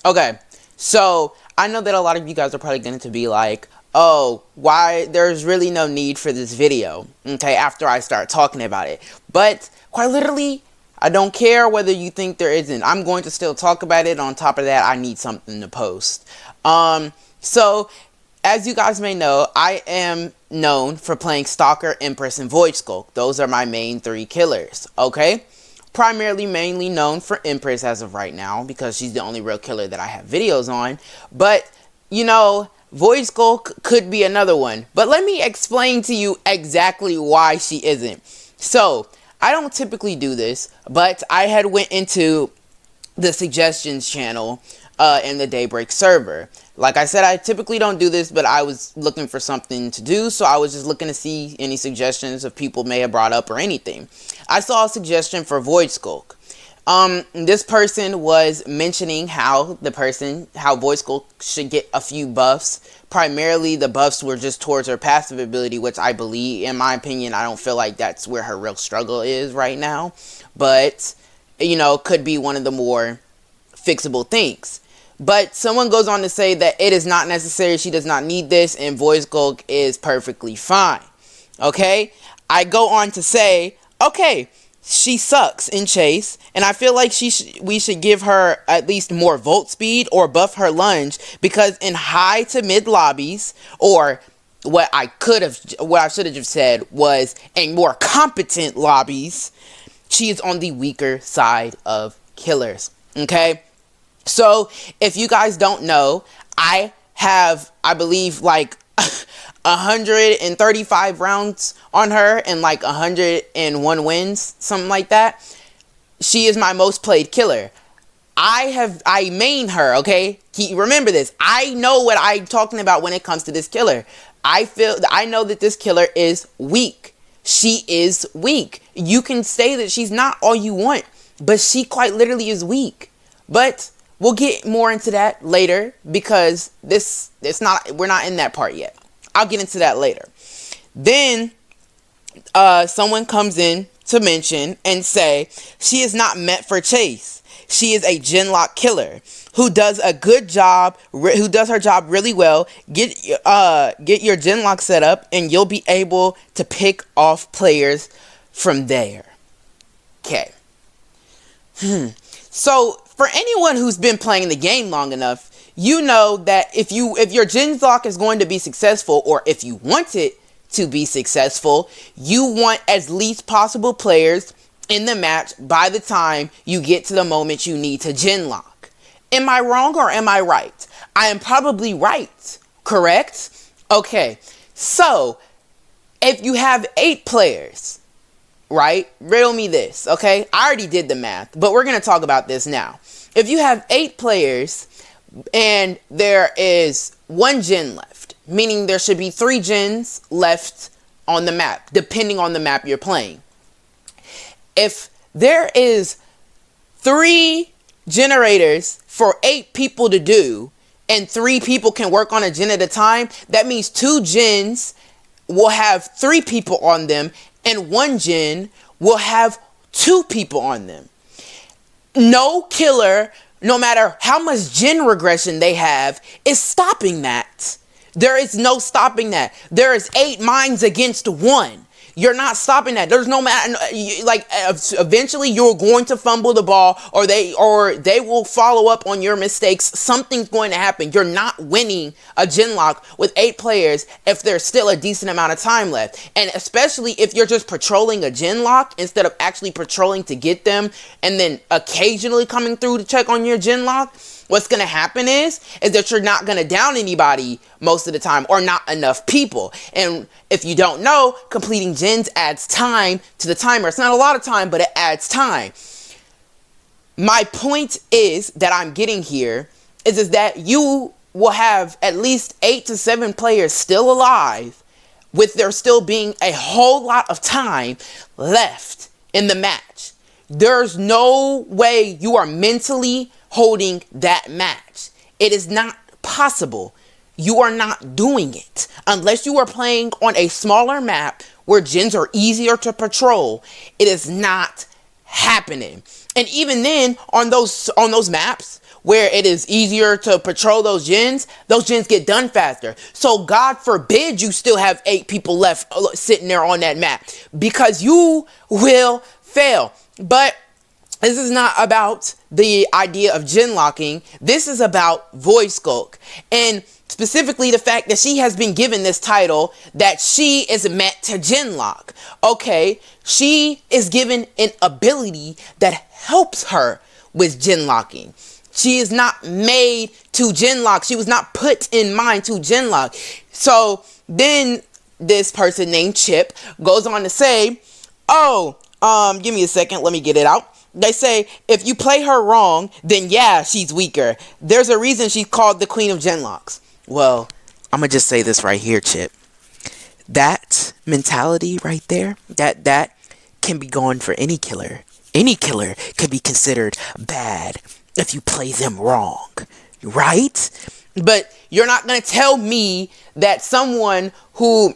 Okay, so I know that a lot of you guys are probably going to be like, oh, why, there's really no need for this video, okay, after I start talking about it. But quite literally, I don't care whether you think there isn't. I'm going to still talk about it. On top of that, I need something to post. So as you guys may know, I am known for playing Stalker, Empress, and Voidskulk. Those are my main 3 killers, okay? Primarily, mainly known for Empress as of right now, because she's the only real killer that I have videos on. But, you know, Voidskulk could be another one. But let me explain to you exactly why she isn't. So, I don't typically do this, but I had went into the suggestions channel in the Daybreak server. Like I said, I typically don't do this, but I was looking for something to do, so I was just looking to see any suggestions of people may have brought up or anything. I saw a suggestion for Voidskulk. This person was mentioning how Voidskulk should get a few buffs. Primarily, the buffs were just towards her passive ability, which I believe, in my opinion, I don't feel like that's where her real struggle is right now. But, you know, could be one of the more fixable things. But someone goes on to say that it is not necessary, she does not need this, and Voidskulk is perfectly fine. Okay? I go on to say, okay, she sucks in chase, and I feel like we should give her at least more volt speed or buff her lunge, because in high to mid lobbies, or what I should have just said was in more competent lobbies, she is on the weaker side of killers. Okay? So, if you guys don't know, I have, I believe, like 135 rounds on her and like 101 wins, something like that. She is my most played killer. I main her, okay? Remember this. I know what I'm talking about when it comes to this killer. I know that this killer is weak. She is weak. You can say that she's not all you want, but she quite literally is weak. But we'll get more into that later, because we're not in that part yet. I'll get into that later. Then someone comes in to mention and say she is not meant for chase. She is a genlock killer who does a good job, who does her job really well. Get your genlock set up and you'll be able to pick off players from there. Okay. So, for anyone who's been playing the game long enough, you know that if your genlock is going to be successful, or if you want it to be successful, you want as least possible players in the match by the time you get to the moment you need to genlock. Am I wrong or am I right? I am probably right, correct? Okay, so if you have 8 players, right? Riddle me this, okay? I already did the math, but we're going to talk about this now. If you have 8 players and there is 1 gen left, meaning there should be 3 gens left on the map, depending on the map you're playing. If there is 3 generators for 8 people to do, and 3 people can work on a gen at a time, that means 2 gens will have 3 people on them, and 1 gen will have 2 people on them. No killer, no matter how much gen regression they have, is stopping that. There is no stopping that. There is 8 minds against 1. You're not stopping that. There's no matter, like, eventually you're going to fumble the ball, or they will follow up on your mistakes. Something's going to happen. You're not winning a genlock with 8 players if there's still a decent amount of time left. And especially if you're just patrolling a genlock instead of actually patrolling to get them and then occasionally coming through to check on your genlock. What's going to happen is that you're not going to down anybody most of the time, or not enough people. And if you don't know, completing gens adds time to the timer. It's not a lot of time, but it adds time. My point is that I'm getting here is that you will have at least 8 to 7 players still alive, with there still being a whole lot of time left in the match. There's no way you are mentally holding that match. It is not possible. You are not doing it unless you are playing on a smaller map where gens are easier to patrol. It is not happening. And even then, on those maps where it is easier to patrol those gens get done faster. So God forbid you still have 8 people left sitting there on that map, because you will fail. But this is not about the idea of gen locking. This is about Voidskulk, and specifically the fact that she has been given this title that she is meant to gen lock. Okay, she is given an ability that helps her with gen locking. She is not made to gen lock. She was not put in mind to gen lock. So then this person named Chip goes on to say, give me a second, let me get it out. They say, if you play her wrong, then yeah, she's weaker. There's a reason she's called the Queen of Genlocks. Well, I'm going to just say this right here, Chip. That mentality right there, that can be gone for any killer. Any killer can be considered bad if you play them wrong, right? But you're not going to tell me that someone who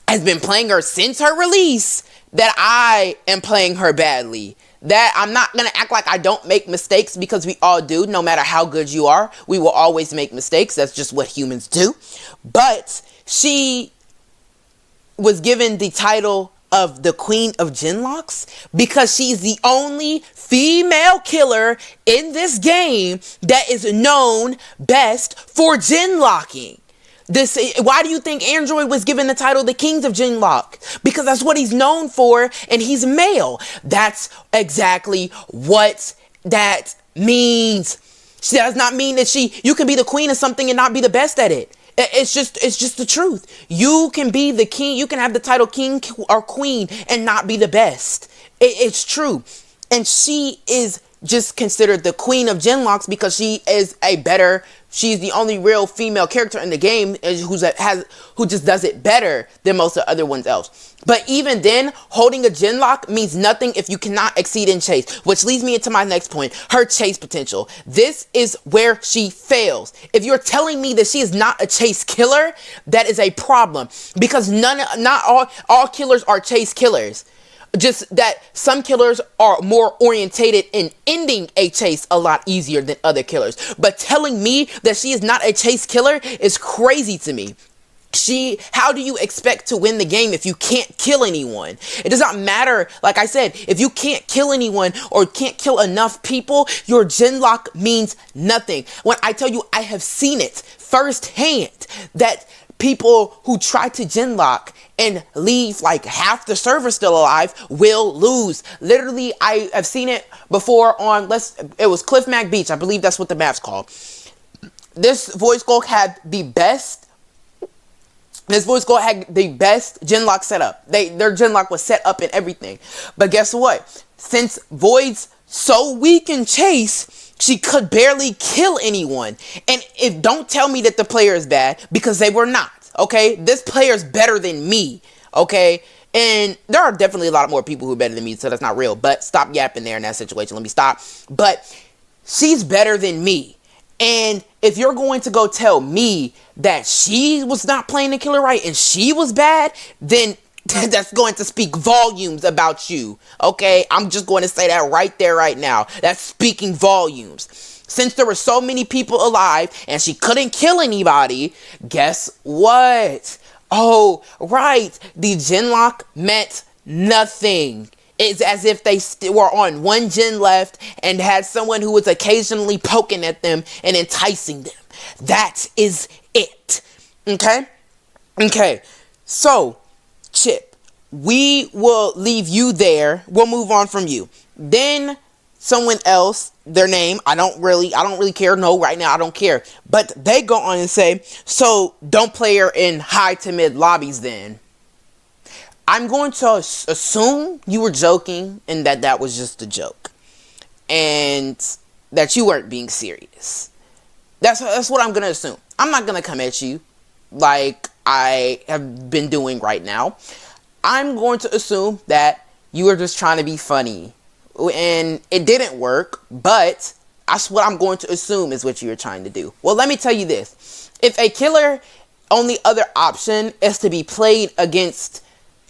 has been playing her since her release, that I am playing her badly. That I'm not going to act like I don't make mistakes, because we all do. No matter how good you are, we will always make mistakes. That's just what humans do. But she was given the title of the Queen of Genlocks because she's the only female killer in this game that is known best for genlocking. Why do you think Android was given the title the Kings of Genlock? Because that's what he's known for, and he's male. That's exactly what that means. She does not mean that you can be the queen of something and not be the best at it. It's just the truth. You can be the king, you can have the title king or queen and not be the best. It's true. And she is just considered the Queen of Genlocks because she's the only real female character in the game who just does it better than most of the other ones else. But even then, holding a genlock means nothing if you cannot exceed in chase, which leads me into my next point, her chase potential. This is where she fails. If you're telling me that she is not a chase killer, that is a problem, because not all killers are chase killers. Just that some killers are more orientated in ending a chase a lot easier than other killers. But telling me that she is not a chase killer is crazy to me. How do you expect to win the game if you can't kill anyone? It does not matter. Like I said, if you can't kill anyone or can't kill enough people, your genlock means nothing. When I tell you, I have seen it firsthand that people who try to genlock and leave like half the server still alive will lose. Literally, I have seen it before on, it was Cliff Mac Beach. I believe that's what the map's called. This Voidskulk had the best genlock setup. Their genlock was set up and everything. But guess what? Since Void's so weak in chase, she could barely kill anyone. And don't tell me that the player is bad, because they were not. Okay, this player's better than me. Okay, and there are definitely a lot more people who are better than me, so that's not real. But stop yapping there in that situation. Let me stop. But she's better than me. And if you're going to go tell me that she was not playing the killer right and she was bad, then that's going to speak volumes about you. Okay, I'm just going to say that right there, right now. That's speaking volumes. Since there were so many people alive and she couldn't kill anybody, guess what? Oh, right. The genlock meant nothing. It's as if they were on one gen left and had someone who was occasionally poking at them and enticing them. That is it. Okay? Okay. So, Chip, we will leave you there. We'll move on from you. Then someone else, their name, I don't really care. No, right now I don't care. But they go on and say, so don't play her in high to mid lobbies then. I'm going to assume you were joking and that was just a joke. And that you weren't being serious. That's what I'm going to assume. I'm not going to come at you like I have been doing right now. I'm going to assume that you were just trying to be funny. And it didn't work, but that's what I'm going to assume is what you were trying to do. Well, let me tell you this. If a killer, only other option is to be played against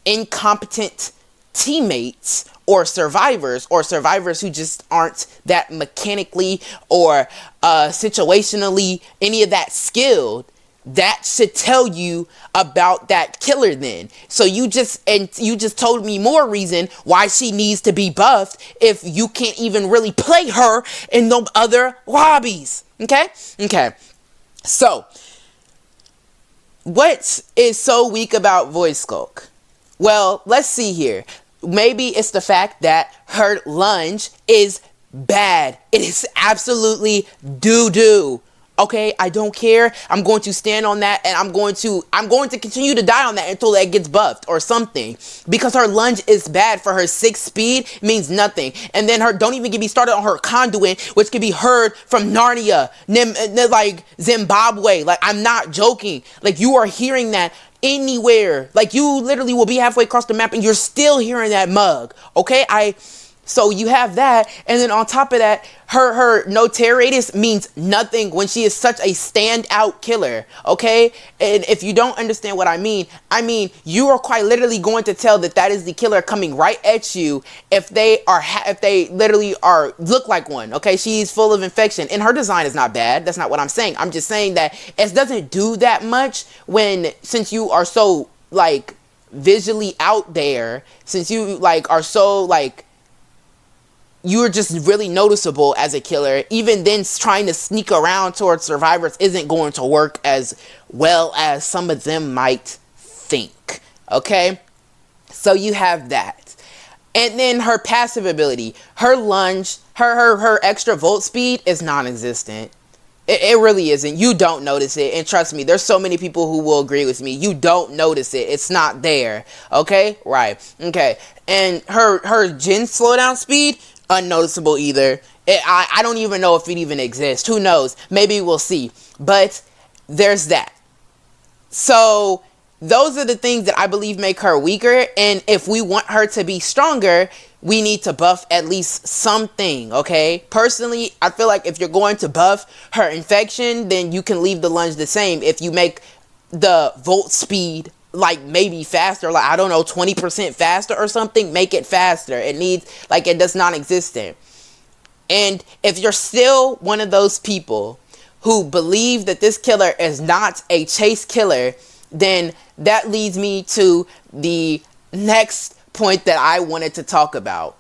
incompetent teammates or survivors who just aren't that mechanically or situationally any of that skilled, that should tell you about that killer then. So you just told me more reason why she needs to be buffed if you can't even really play her in no other lobbies. Okay? So, what is so weak about Voidskulk? Well, let's see here. Maybe it's the fact that her lunge is bad. It is absolutely doo-doo. Okay, I don't care. I'm going to stand on that, and I'm going to continue to die on that until that gets buffed or something. Because her lunge is bad. For her 6 speed means nothing. And then don't even get me started on her conduit, which can be heard from Narnia, like Zimbabwe. Like, I'm not joking. Like, you are hearing that anywhere. Like, you literally will be halfway across the map and you're still hearing that mug. Okay, so you have that, and then on top of that, her no tear radius means nothing when she is such a standout killer, okay? And if you don't understand what I mean you are quite literally going to tell that is the killer coming right at you if they literally look like one, okay? She's full of infection, and her design is not bad. That's not what I'm saying. I'm just saying that it doesn't do that much since you are so, like, visually out there, since you, like, are so, like, you're just really noticeable as a killer. Even then, trying to sneak around towards survivors isn't going to work as well as some of them might think. Okay? So you have that. And then her passive ability, her lunge, her extra volt speed is non-existent. It really isn't. You don't notice it. And trust me, there's so many people who will agree with me. You don't notice it. It's not there. Okay? Right. Okay. And her gen slowdown speed, unnoticeable either. I don't even know if it even exists. Who knows? Maybe we'll see. But there's that. So those are the things that I believe make her weaker. And if we want her to be stronger, we need to buff at least something, okay? Personally, I feel like if you're going to buff her infection, then you can leave the lunge the same. If you make the volt speed, like, maybe faster, like, I don't know, 20% faster or something, make it faster. It does not exist. And if you're still one of those people who believe that this killer is not a chase killer, then that leads me to the next point that I wanted to talk about.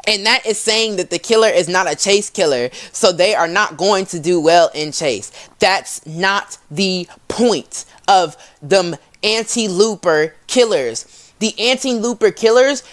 And that is saying that the killer is not a chase killer, so they are not going to do well in chase. That's not the point of them anti-looper killers. The anti-looper killers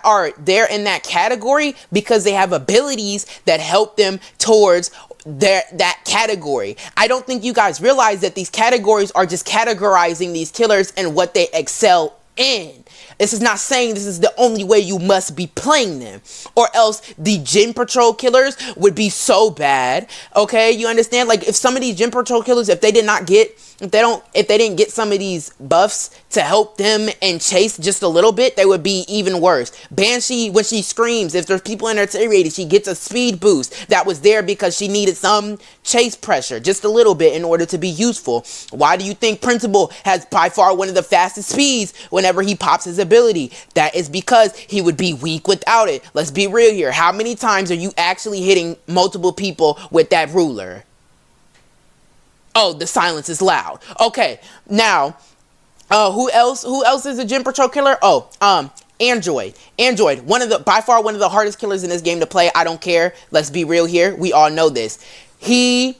are there in that category because they have abilities that help them towards that category. I don't think you guys realize that these categories are just categorizing these killers and what they excel in. This is not saying this is the only way you must be playing them, or else the Gym Patrol killers would be so bad. Okay, you understand? Like, if some of these Gym Patrol killers, if they didn't get some of these buffs to help them and chase just a little bit, they would be even worse. Banshee, when she screams, if there's people in her tear radius, she gets a speed boost that was there because she needed some chase pressure, just a little bit, in order to be useful. Why do you think Principal has by far one of the fastest speeds whenever he pops his ability? That is because he would be weak without it. Let's be real here. How many times are you actually hitting multiple people with that ruler? Oh, the silence is loud. Okay, now, who else is a Gym Patrol killer? Oh, Android, by far one of the hardest killers in this game to play. I don't care. Let's be real here. We all know this. He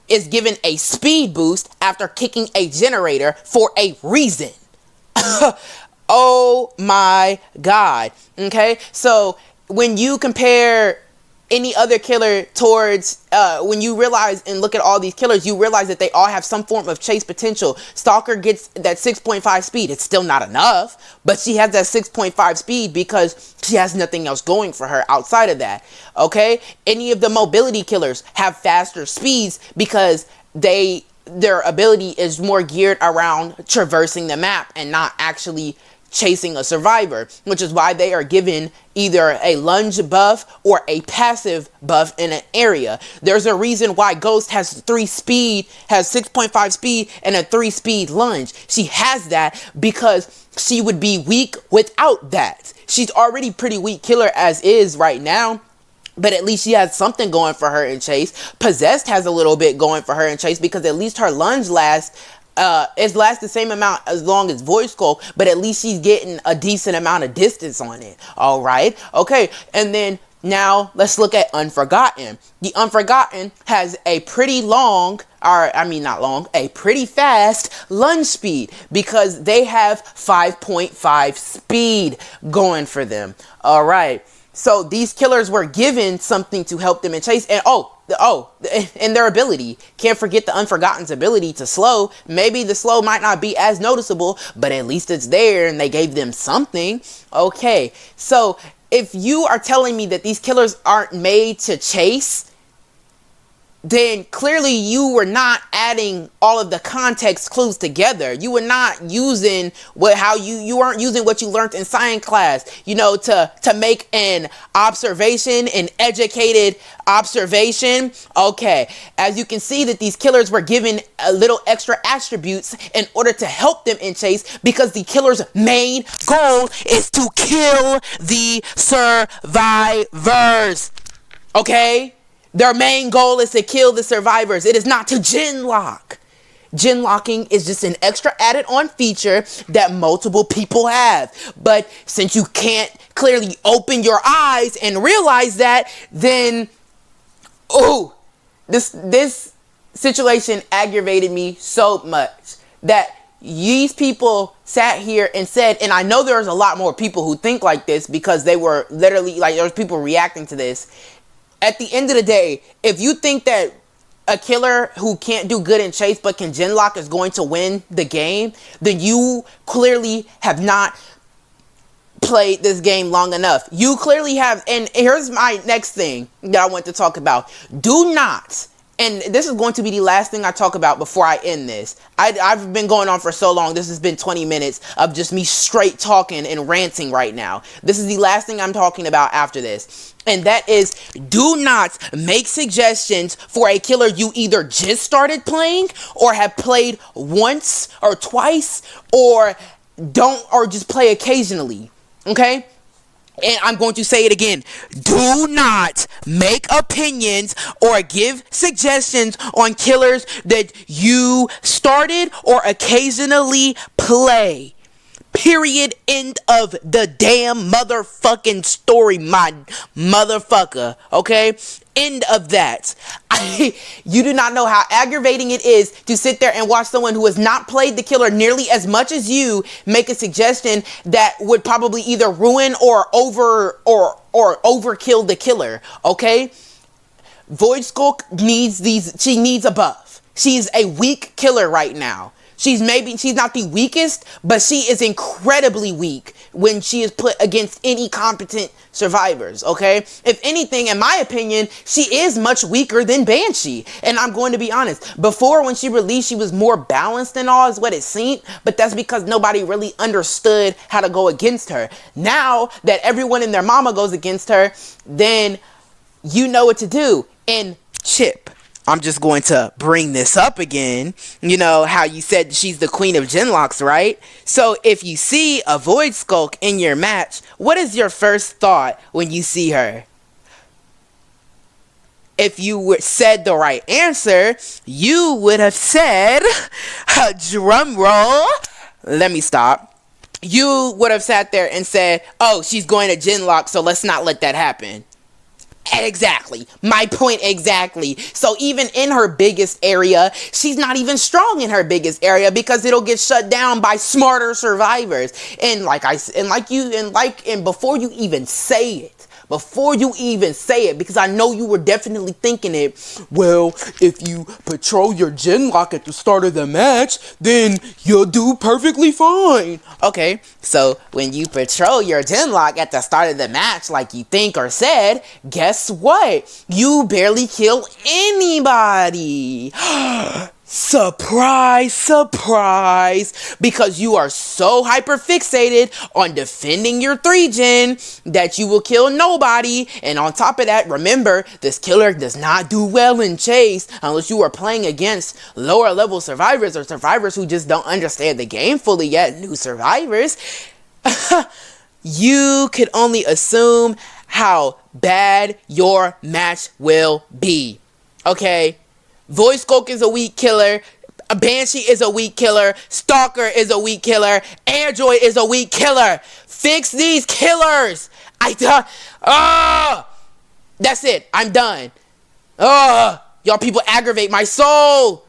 is given a speed boost after kicking a generator for a reason. Oh my God. Okay, so when you compare any other killer towards, when you realize and look at all these killers, you realize that they all have some form of chase potential. Stalker gets that 6.5 speed. It's still not enough, but she has that 6.5 speed because she has nothing else going for her outside of that. Okay, any of the mobility killers have faster speeds because their ability is more geared around traversing the map and not actually chasing a survivor, which is why they are given either a lunge buff or a passive buff in an area. There's a reason why Ghost has 6.5 speed and a 3 speed lunge. She has that because she would be weak without that. She's already pretty weak killer as is right now, but at least she has something going for her in Chase. Possessed has a little bit going for her in Chase because at least her lunge lasts the same amount as long as Voidskulk, but at least she's getting a decent amount of distance on it. All right. Okay. And then now let's look at Unforgotten. The Unforgotten has a pretty long, a pretty fast lunge speed because they have 5.5 speed going for them. All right. So these killers were given something to help them in Chase. And and their ability. Can't forget the Unforgotten's ability to slow. Maybe the slow might not be as noticeable, but at least it's there and they gave them something. Okay, so if you are telling me that these killers aren't made to chase, then clearly you were not adding all of the context clues together. You were not using you weren't using what you learned in science class, to make an observation, an educated observation. Okay, as you can see that these killers were given a little extra attributes in order to help them in Chase because the killer's main goal is to kill the survivors. Okay? Their main goal is to kill the survivors. It is not to gen lock. Gen locking is just an extra added on feature that multiple people have. But since you can't clearly open your eyes and realize that, then, this situation aggravated me so much that these people sat here and said, and I know there's a lot more people who think like this because they were literally, there's people reacting to this. At the end of the day, if you think that a killer who can't do good in Chase but can genlock is going to win the game, then you clearly have not played this game long enough. You clearly have, and here's my next thing that I want to talk about. Do not, and this is going to be the last thing I talk about before I end this. I've been going on for so long. This has been 20 minutes of just me straight talking and ranting right now. This is the last thing I'm talking about after this. And that is, do not make suggestions for a killer you either just started playing or have played once or twice or just play occasionally. Okay? And I'm going to say it again. Do not make opinions or give suggestions on killers that you started or occasionally play. Period. End of the damn motherfucking story, my motherfucker. Okay? End of that. You do not know how aggravating it is to sit there and watch someone who has not played the killer nearly as much as you make a suggestion that would probably either ruin or overkill the killer. Okay? Voidskulk she needs a buff. She's a weak killer right now. She's not the weakest, but she is incredibly weak when she is put against any competent survivors, okay? If anything, in my opinion, she is much weaker than Banshee. And I'm going to be honest. Before, when she released, she was more balanced and all is what it seemed, but that's because nobody really understood how to go against her. Now that everyone and their mama goes against her, then you know what to do. And Chip, I'm just going to bring this up again. You know how you said she's the queen of genlocks, right? So if you see a Voidskulk in your match, what is your first thought when you see her? If you said the right answer, you would have said, drum roll, let me stop. You would have sat there and said, oh, she's going to genlock, so let's not let that happen. Exactly. My point exactly. So even in her biggest area, she's not even strong in her biggest area because it'll get shut down by smarter survivors. And before you even say it, because I know you were definitely thinking it, well, if you patrol your genlock at the start of the match, then you'll do perfectly fine. Okay, so when you patrol your genlock at the start of the match like you think or said, guess what? You barely kill anybody. Surprise, surprise, because you are so hyper fixated on defending your 3 gen that you will kill nobody. And on top of that, remember, this killer does not do well in chase unless you are playing against lower level survivors or survivors who just don't understand the game fully yet, new survivors. You could only assume how bad your match will be. Okay? Voidskulk is a weak killer. A Banshee is a weak killer. Stalker is a weak killer. Android is a weak killer. Fix these killers. That's it. I'm done. Y'all people aggravate my soul.